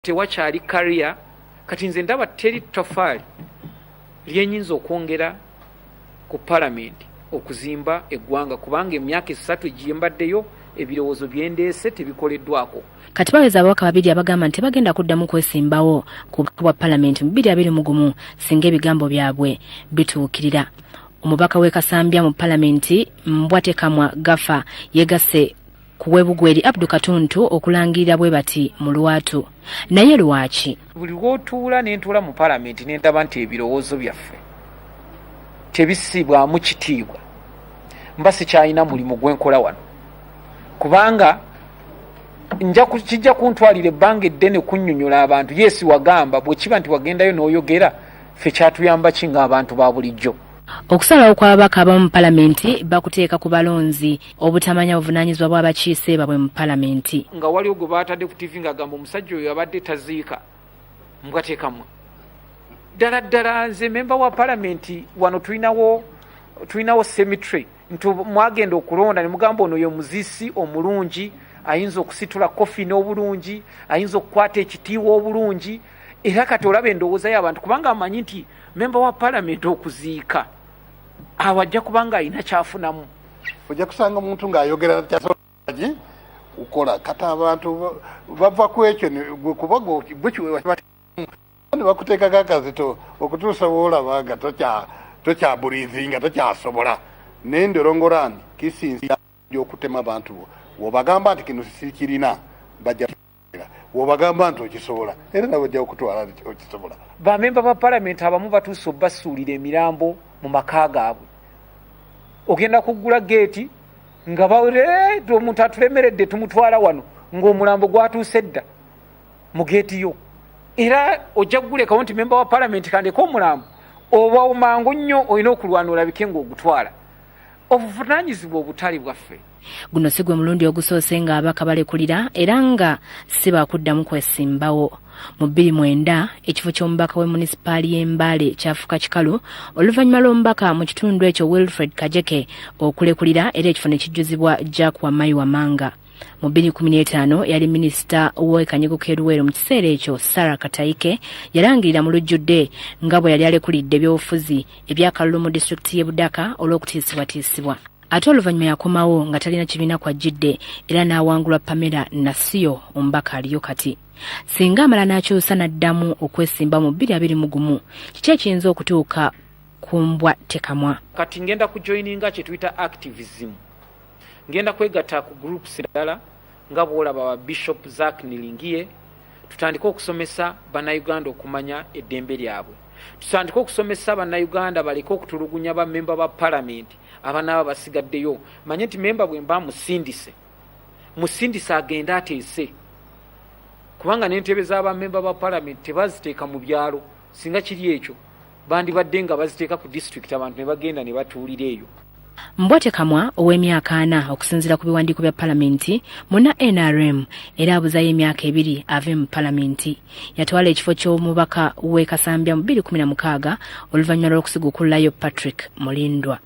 tewakyali career kati nze ndaba teri ttoffaali lyenyinza okwongera ku Palamenti okuzimba eggwanga kubanga emyaka 3 egimbaddeyo ebirowoozo byendeese tebikoleddwako. Kati baweza ababaka babiri abagamba nti bagenda kuddamu kwesimbawo ku bwa Palamenti mu 2021 singa ebigambo byabwe bituukirira. Omubaka w'e Kasambya mu Palamenti Mbwatekamwa Gafa yegasse kuwebugweri Abdu Katuntu okulangirira bwe bati mu Lwatu. Naye lwaki? Buli lw'otuula n'entuula mu Palamenti n'endaba nti ebirowoozo byaffe tebisibwamu kitiibwa mba sikyalina mulimu gwenkola wano kubanga kijja kuntwalira ebbanga eddene kunnyonnyola abantu yeesi wagamba bwe kiba nti wagendayo n'oyogera ffe kyatuyamba ki ng'abantu ba bulijjo. Okusalawo kw'ababaka abamu mu Palamenti bakuteeka ku balonzi obutamanya buvunaanyizibwa bw'abakiise baabwe mu Palamenti. Nga waliwo gwe baatadde ku TV ng'agamba omusajja oyo abadde taziika Mbwatekamwa. Ddala nze memba wa Palamenti wano tulinawo cemetery nti mwagenda okulonda ne mugamba ono ye muzisi omulungi ayinza okusitula kofi n'obulungi ayinza okukwata ekitiibwa obulungi era kati olaba endowooza y'abantu kubanga amanyi nti memba wa Palamenti okuziika awajja kubanga alina kyafunamu. Ojja kusanga omuntu ng'ayogera kyasoji ukola kati abantu bava ku ekyo kubago ne bakuteekako akazito okutuusa bw'olabanga tokyabuliizinga tokyasobola naye ndolongorani kisinzira okutema abantu wobagamba nti kino sikirina bajja wobagamba nti okisobola era nabo ojja okutwala okisobola. Bamemba ba Palamenti abamu batuuse obasuulira emirambo mu maka gaabwe. Ogenda kuggula geeti nga omuntu atulemeredde tumutwala wano ng'omulambo gwatuuse dda mu geeti yo era ojja kugulekawo nti memba wa Palamenti kandeka omulambo oba mangu nnyo olina okulwana olabike ng'ogutwala. Obuvunaanyizibwa obutali bwaffe. Guno si gwe mulundi ogusoose ng'ababaka balekulira era nga si baakuddamu kwesimbawo. Mu 2009 ekifo ky'omubaka we munisipaali y'Embale kyafuuka kikalu oluvannyuma lw'omubaka mu kitundu ekyo Wilfred Kajeke okulekulira era ekifo ne kijjuzibwa Jack Wamayi Wamanga. Mu 2015 yali minisita w'ekanyego k'Eruweero mu kiseera ekyo Sarah Katayike yalangirira mu lujjudde nga bwe yali alekulidde ebyobufuzi ebyakalulu mu disitulikiti y'e Budaka olw'okutiisibwatiisibwa. Ate oluvannyuma yakomawo nga talina kibiina kwajjidde era n'awangulwa Pamela Nasiyo omubaka aliyo kati. Singa amala n'akyusa n'addamu okwesimba mu 2021 kiki ekiyinza okutuuka ku Mbwatekamwa? Kati ngenda kujoyininga kye tuyita activism. Ngenda kwegatta ku groups ddala nga bw'olaba ba Bishop Zack Nilingiye tutandika okusomesa bannayuganda okumanya eddembe lyabwe. Tutandika okusomesa bannayuganda baleke okutulugunya ba memba ba Palamenti abanaaba basigaddeyo manye nti memba bwe mba musindise agenda ateese kubanga n'entebe z'abamemba ba Palamenti tebaziteeka mu byalo singa kiri ekyo bandibadde nga baziteeka ku district abantu ne bagenda ne batuulira eyo. Mbwatekamwa ow'emyaka 4 okusinziira ku biwandiiko bya Palamenti muna NRM era abuzayo emyaka 2 ave mu Palamenti. Yatwala ekifo ky'omubaka w'e Kasambya mu 2016 oluvannyuma lw'okusigukulayo Patrick Mulindwa.